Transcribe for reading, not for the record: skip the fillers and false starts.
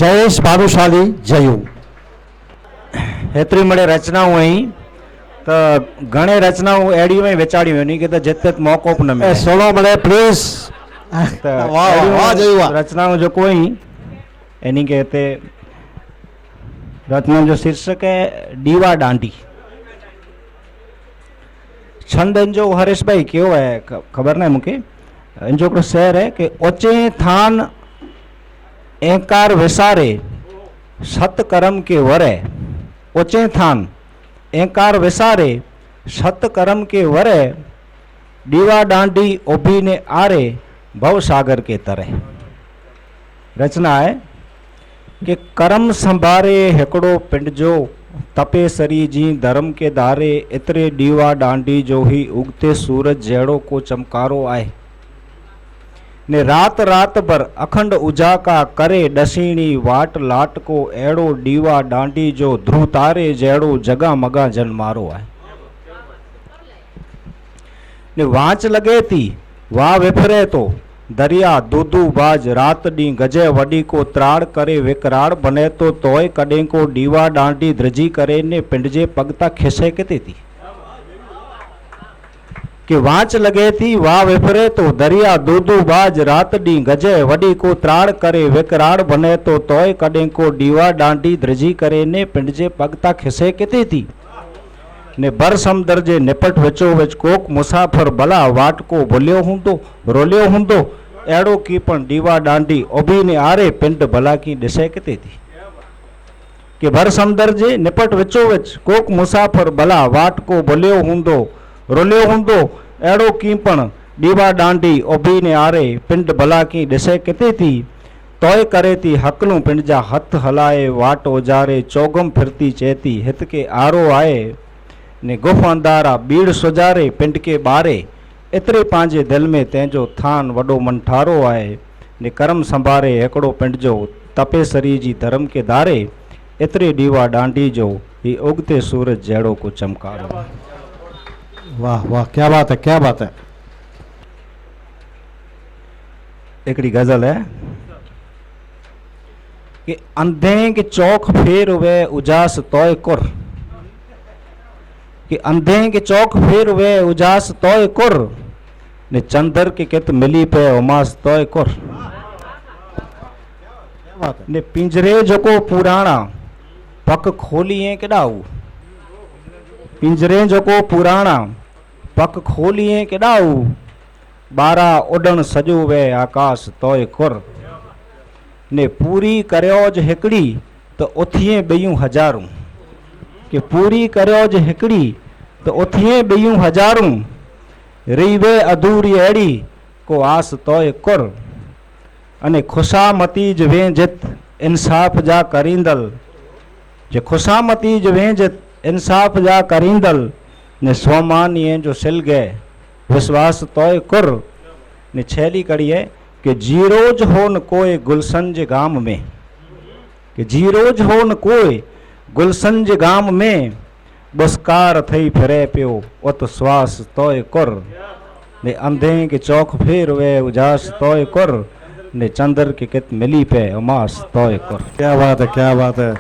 જયેશ ભાનુશાલી જયું हेतरी मळे रचनाओं आई तो घणे रचनाओं एडी में वेचाड़ी नहीं कि तो जिते मौको न એ मिले સોનો મળે પ્લીઝ तो વાહ, एडी વાહ, में जयुआ। रचनाओं जो कोई एनी कहते रचना जो शीर्षक है डीवा डांडी छंद इन जो हरीश भाई क्यों है खबर नहीं मुके इन जो शहर है कि ओचे थान एकार विसारे सत कर्म के वरे ओचे थान एकार विसारे सत कर्म के वरे दीवा डांडी ओभी ने आरे भव सागर के तरे। रचना है कि कर्म संभारे हेकड़ो पिंड जो तपे सरी जी धर्म के दारे इतरे दीवा डांडी जो ही उगते सूरज जेड़ो को चमकारो आए ने रात रात भर अखंड उजाका करे डसीणी वाट लाट को एड़ो दीवा डांडी जो ध्रुव तारे जेड़ो जगा मगा जन मारो है ने वांच लगे थी वाह विफरे तो दरिया दूधू बाज रात डी गजे वडी को त्राड़ करे विकराड़ बने तो तोय कड़े को दीवा डांडी द्रजी करे ने पिंडजे पगता खिसे केती थी कि वांच लगे थी वाह विफरे तो दरिया दूधू बाज रात डी गजे वडी को त्राड़ करे विकराड़ बने तो तोय कड़े को दीवा डांडी द्रजी करे ने पिंडजे पगता खिसे केती थी ने बर समुद्र जे निपट विचो विच कोक मुसाफिर भला वाट को भूलियो हूंदो रोलियो हूंदो एड़ो की पण दीवा डांडी ओभी ने आरे पिंड भला की दिसे केती थी कि भर समुद्र जे निपट विचो विच कोक मुसाफिर भला वाट को भूलियो हूंदो रोलियो हूंदो एड़ो की पण दीवा डांडी ओभी ने आरे पिंड भला की दिसे केती थी तोय करे थी हकलू पिंड जा हथ हलाए वाट ओजारे चौगम फिरती चेती हित के आरो आए ने गुफ अंधारा बीड़ सुजारे पिंड के बारे इतरे पांजे दिल में तंहिंजो थान वडो मन ठारो आए ने कर्म संभारे हिकड़ो पिंड जो तपे सरी जी धर्म के दारे इतरे दीवा डांडी जो ही उगते सूरज जड़ो को चमकारो। વાહ વાહ क्या बात है क्या बात है। एकड़ी गजल है कि अंधे के चौक फेर वे उजास तोय कुर कि अंधे के चौक फेर वे उजास तोय कुर ने चंदर के कित मिली पे उमास तोय कुर ने पिंजरे जको पुराणा पक खोलिए केडाऊ पिंजरे जको पुराणा पक खोलिए केडाऊ बारा उडण सजो वे आकाश तोय कुर ने पूरी करयोज हिकड़ी तो उथिए बेयूं हजारूं कि पूरी करयोज हिकड़ी तो उथिए बेयूं हजारूं रीवे अधूरी एड़ी को आस तोय कुर अने खुशामतीज वेंजित इंसाफ जा करींदल जे खुशामतीज वेंजित इंसाफ जा करींदल ने स्वमानिए जो सिल गए विश्वास तोय कुर ने छेली कड़ी है कि जीरोज हो न कोई गुलसंज गाम में कि जीरोज हो न कोई गुलसंज गाम में बुस्कार थई फिरे पियो उत श्वास तोय कुर ने अंधे के चौक फेर वे उजास तोय कुर ने चंद्र के कित मिली पे उमास तोय कुर। क्या बात है क्या बात है।